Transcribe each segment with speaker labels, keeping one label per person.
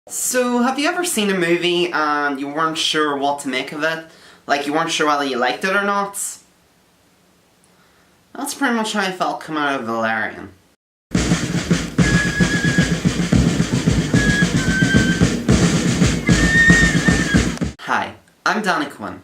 Speaker 1: So, have you ever seen a movie and you weren't sure what to make of it? Like, you weren't sure whether you liked it or not? That's pretty much how I felt coming out of Valerian. Hi, I'm Danny Quinn,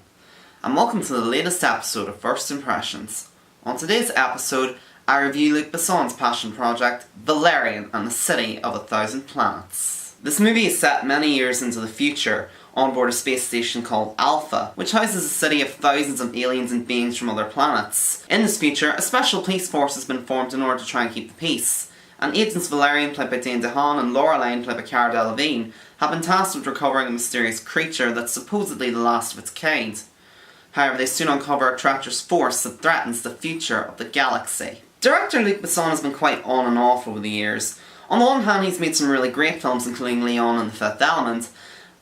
Speaker 1: and welcome to the latest episode of First Impressions. On today's episode, I review Luc Besson's passion project, Valerian and the City of a Thousand Planets. This movie is set many years into the future, on board a space station called Alpha, which houses a city of thousands of aliens and beings from other planets. In this future, a special police force has been formed in order to try and keep the peace, and agents Valerian, played by Dane DeHaan, and Laureline, played by Cara Delevingne, have been tasked with recovering a mysterious creature that's supposedly the last of its kind. However, they soon uncover a treacherous force that threatens the future of the galaxy. Director Luc Besson has been quite on and off over the years. On the one hand, he's made some really great films, including Leon and The Fifth Element,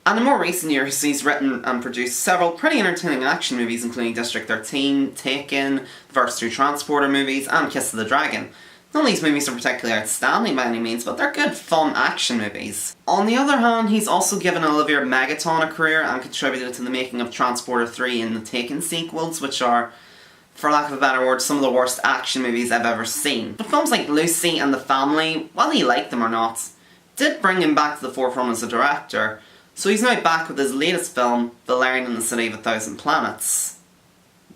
Speaker 1: and in more recent years he's written and produced several pretty entertaining action movies, including District 13, Taken, the first two Transporter movies, and Kiss of the Dragon. None of these movies are particularly outstanding by any means, but they're good, fun action movies. On the other hand, he's also given Olivier Megaton a career and contributed to the making of Transporter 3 and the Taken sequels, which are, for lack of a better word, some of the worst action movies I've ever seen. But films like Lucy and The Family, whether you like them or not, did bring him back to the forefront as a director, so he's now back with his latest film, Valerian and the City of a Thousand Planets.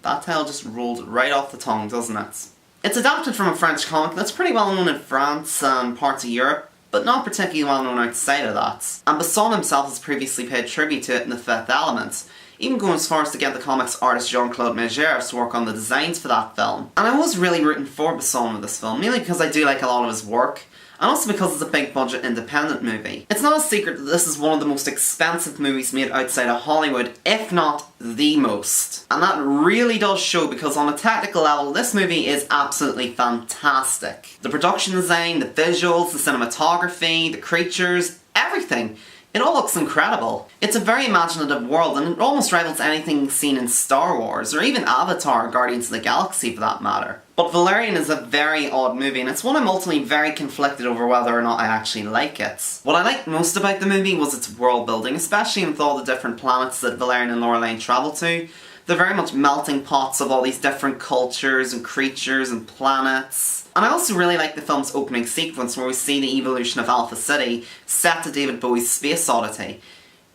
Speaker 1: That title just rolled right off the tongue, doesn't it? It's adapted from a French comic that's pretty well known in France and parts of Europe, but not particularly well known outside of that. And Besson himself has previously paid tribute to it in The Fifth Element, even going as far as to get the comic's artist Jean-Claude Megers to work on the designs for that film. And I was really rooting for Besson with this film, mainly because I do like a lot of his work, and also because it's a big budget independent movie. It's not a secret that this is one of the most expensive movies made outside of Hollywood, if not the most. And that really does show, because on a technical level, this movie is absolutely fantastic. The production design, the visuals, the cinematography, the creatures, everything. It all looks incredible. It's a very imaginative world, and it almost rivals anything seen in Star Wars, or even Avatar, Guardians of the Galaxy for that matter. But Valerian is a very odd movie, and it's one I'm ultimately very conflicted over whether or not I actually like it. What I liked most about the movie was its world building, especially with all the different planets that Valerian and Laureline travel to. They're very much melting pots of all these different cultures and creatures and planets. And I also really like the film's opening sequence where we see the evolution of Alpha City set to David Bowie's Space Oddity.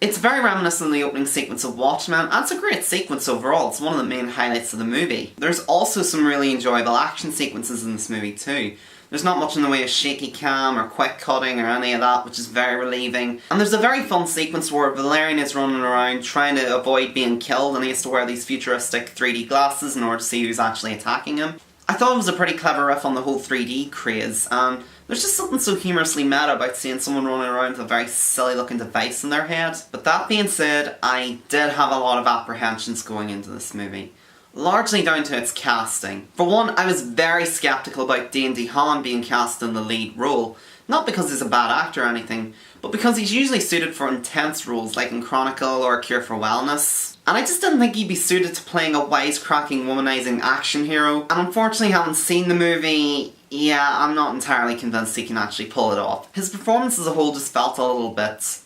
Speaker 1: It's very reminiscent of the opening sequence of Watchmen, and it's a great sequence overall. It's one of the main highlights of the movie. There's also some really enjoyable action sequences in this movie too. There's not much in the way of shaky cam or quick cutting or any of that, which is very relieving. And there's a very fun sequence where Valerian is running around trying to avoid being killed, and he has to wear these futuristic 3D glasses in order to see who's actually attacking him. I thought it was a pretty clever riff on the whole 3D craze, and there's just something so humorously meta about seeing someone running around with a very silly looking device in their head. But that being said, I did have a lot of apprehensions going into this movie. Largely down to its casting. For one, I was very sceptical about Dane DeHaan being cast in the lead role. Not because he's a bad actor or anything, but because he's usually suited for intense roles like in Chronicle or A Cure for Wellness. And I just didn't think he'd be suited to playing a wisecracking, womanizing action hero. And unfortunately, having seen the movie, yeah, I'm not entirely convinced he can actually pull it off. His performance as a whole just felt a little bit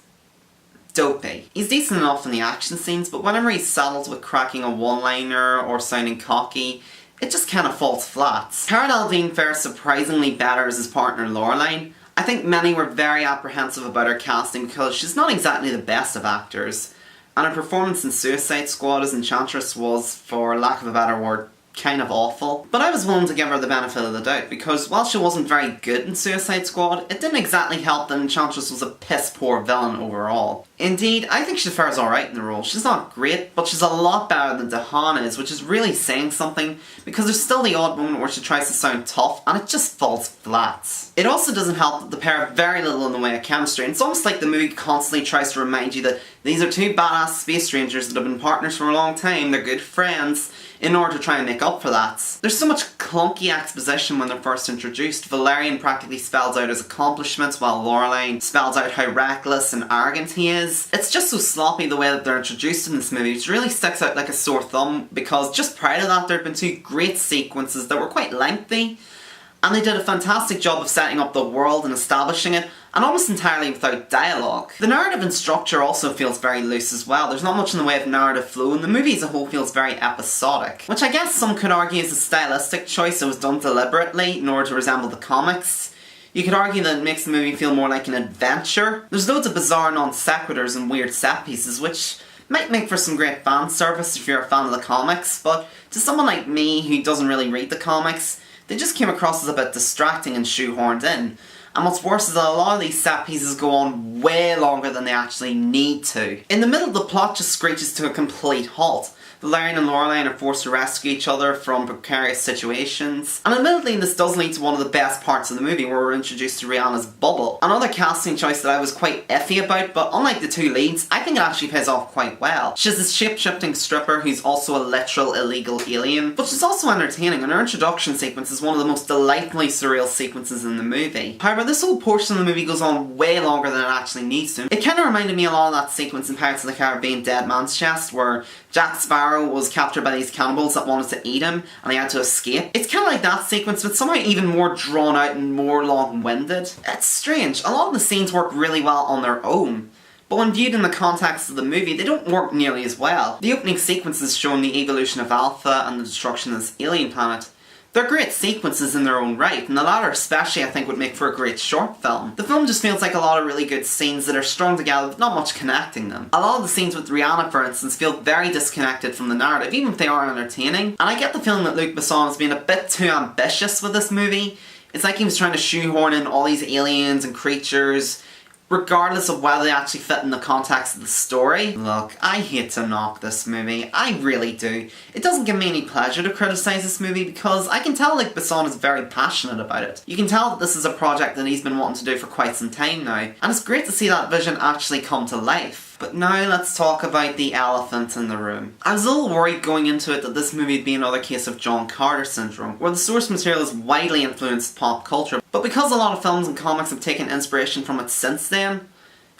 Speaker 1: dopey. He's decent enough in the action scenes, but whenever he settles with cracking a one-liner or sounding cocky, it just kind of falls flat. Cara Delevingne fares surprisingly better as his partner Laureline. I think many were very apprehensive about her casting because she's not exactly the best of actors, and her performance in Suicide Squad as Enchantress was, for lack of a better word, kind of awful. But I was willing to give her the benefit of the doubt, because while she wasn't very good in Suicide Squad, it didn't exactly help that Enchantress was a piss-poor villain overall. Indeed, I think she fares alright in the role. She's not great, but she's a lot better than DeHaan is, which is really saying something, because there's still the odd moment where she tries to sound tough, and it just falls flat. It also doesn't help that the pair have very little in the way of chemistry, and it's almost like the movie constantly tries to remind you that these are two badass space strangers that have been partners for a long time, they're good friends, in order to try and make up for that. There's so much clunky exposition when they're first introduced. Valerian practically spells out his accomplishments while Laureline spells out how reckless and arrogant he is. It's just so sloppy the way that they're introduced in this movie, which really sticks out like a sore thumb, because just prior to that there had been two great sequences that were quite lengthy, And they did a fantastic job of setting up the world and establishing it, and almost entirely without dialogue. The narrative and structure also feels very loose as well. There's not much in the way of narrative flow, and the movie as a whole feels very episodic, which I guess some could argue is a stylistic choice that was done deliberately in order to resemble the comics. You could argue that it makes the movie feel more like an adventure. There's loads of bizarre non sequiturs and weird set pieces, which might make for some great fan service if you're a fan of the comics, but to someone like me who doesn't really read the comics, they just came across as a bit distracting and shoehorned in. And what's worse is that a lot of these set pieces go on way longer than they actually need to. In the middle, the plot just screeches to a complete halt. Valerian and Lorelai are forced to rescue each other from precarious situations. And admittedly, this does lead to one of the best parts of the movie, where we're introduced to Rihanna's bubble. Another casting choice that I was quite iffy about, but unlike the two leads, I think it actually pays off quite well. She's this shape-shifting stripper who's also a literal illegal alien, but she's also entertaining, and her introduction sequence is one of the most delightfully surreal sequences in the movie. However, this whole portion of the movie goes on way longer than it actually needs to. It kind of reminded me a lot of that sequence in Pirates of the Caribbean Dead Man's Chest, where Jack Sparrow was captured by these cannibals that wanted to eat him, and he had to escape. It's kind of like that sequence, but somehow even more drawn out and more long-winded. It's strange. A lot of the scenes work really well on their own, but when viewed in the context of the movie, they don't work nearly as well. The opening sequences showing the evolution of Alpha and the destruction of this alien planet, they're great sequences in their own right, and the latter especially I think would make for a great short film. The film just feels like a lot of really good scenes that are strung together with not much connecting them. A lot of the scenes with Rihanna, for instance, feel very disconnected from the narrative, even if they are entertaining. And I get the feeling that Luc Besson has been a bit too ambitious with this movie. It's like he was trying to shoehorn in all these aliens and creatures, regardless of whether they actually fit in the context of the story. Look, I hate to knock this movie, I really do. It doesn't give me any pleasure to criticise this movie because I can tell Luc Besson is very passionate about it. You can tell that this is a project that he's been wanting to do for quite some time now, and it's great to see that vision actually come to life. But now let's talk about the elephant in the room. I was a little worried going into it that this movie would be another case of John Carter syndrome, where the source material has widely influenced pop culture, but because a lot of films and comics have taken inspiration from it since then,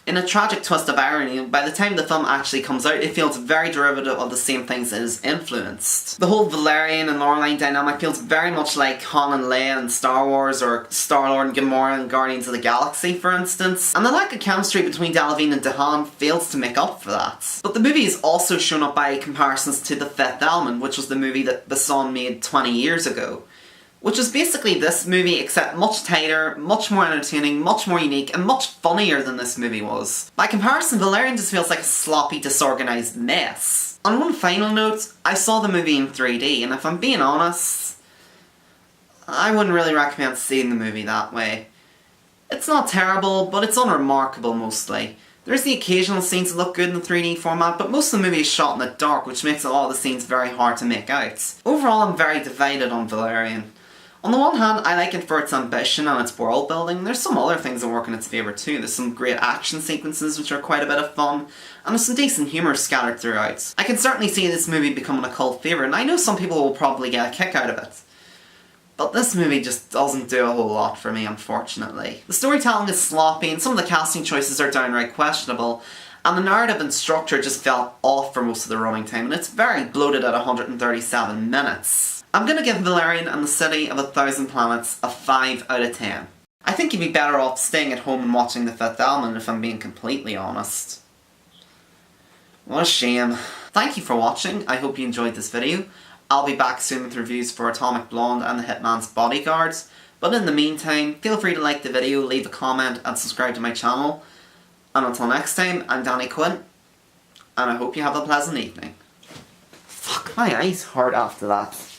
Speaker 1: in a tragic twist of irony, by the time the film actually comes out, it feels very derivative of the same things it has influenced. The whole Valerian and Lorelai dynamic feels very much like Han and Leia in Star Wars, or Star-Lord and Gamora in Guardians of the Galaxy, for instance. And the lack of chemistry between Delavigne and Dehaan fails to make up for that. But the movie is also shown up by comparisons to The Fifth Element, which was the movie that Besson made 20 years ago. Which is basically this movie, except much tighter, much more entertaining, much more unique, and much funnier than this movie was. By comparison, Valerian just feels like a sloppy, disorganised mess. On one final note, I saw the movie in 3D, and if I'm being honest, I wouldn't really recommend seeing the movie that way. It's not terrible, but it's unremarkable mostly. There's the occasional scenes that look good in the 3D format, but most of the movie is shot in the dark, which makes a lot of the scenes very hard to make out. Overall, I'm very divided on Valerian. On the one hand, I like it for its ambition and its world building. There's some other things that work in its favour too. There's some great action sequences which are quite a bit of fun, and there's some decent humour scattered throughout. I can certainly see this movie becoming a cult favourite, and I know some people will probably get a kick out of it. But this movie just doesn't do a whole lot for me, unfortunately. The storytelling is sloppy, and some of the casting choices are downright questionable, and the narrative and structure just fell off for most of the running time, and it's very bloated at 137 minutes. I'm gonna give Valerian and the City of a Thousand Planets a 5 out of 10. I think you'd be better off staying at home and watching The Fifth Element if I'm being completely honest. What a shame. Thank you for watching, I hope you enjoyed this video. I'll be back soon with reviews for Atomic Blonde and The Hitman's Bodyguards, but in the meantime, feel free to like the video, leave a comment and subscribe to my channel. And until next time, I'm Danny Quinn, and I hope you have a pleasant evening. Fuck, my eyes hurt after that.